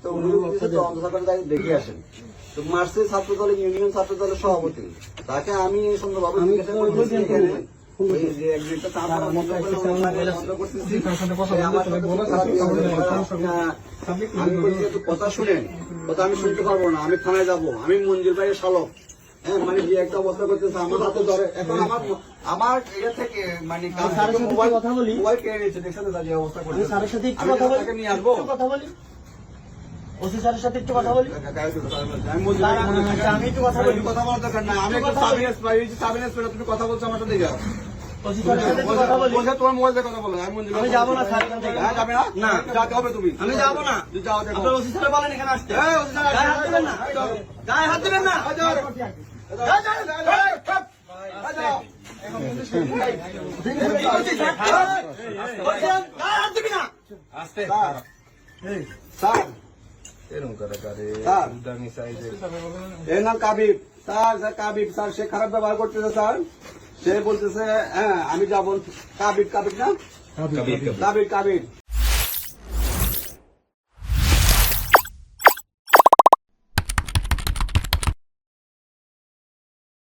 তো উনি দেখে আসেন। তো মার্চের ছাত্র দলের ইউনিয়ন ছাত্র দলের সভাপতি, তাকে আমি সুন্দরভাবে কথা শুনেন, কথা আমি শুনতে পারবো না, আমি থানায় যাবো, আমি মঞ্জুর ভাইয়ের শালক। হ্যাঁ, মানে যে একটা অবস্থা করতেছে আমার হাতে ধরে, এখন আমার এটা থেকে মানে কথা বলি, মোবাইল কেড়ে নিয়েছে, দেখছেন যে অবস্থা করছে। স্যারের সাথে একটু কথা বলি, নিয়ে আসবো, কথা বলি, ওসি স্যারের সাথে একটু কথা বলি। আমি একটু কথা বলি, কথা বলার দরকার না, আমি একটু সাবিনেস তুমি কথা বলছো আমার সাথে, যাও ওসি স্যারের সাথে একটু কথা বলি। তোমার মোবাইল দিয়ে কথা বলো। আমি যাবো না স্যার এখান থেকে। হ্যাঁ, যাবে না? না, যাতে হবে তুমি। আমি যাবো না। যাও, দেখো। আপনার ওসি স্যার বলেন এখানে আসতে। এই, ওসি স্যার, গায়ে হাত দিবেন না, গায়ে হাত দিবেন না। কাবিব স্যার, কাবিব স্যার, সে খারাপ ব্যবহার করতেছে স্যার। সে বলতেছে হ্যাঁ আমি যাবো। কাবিব না, কাবিব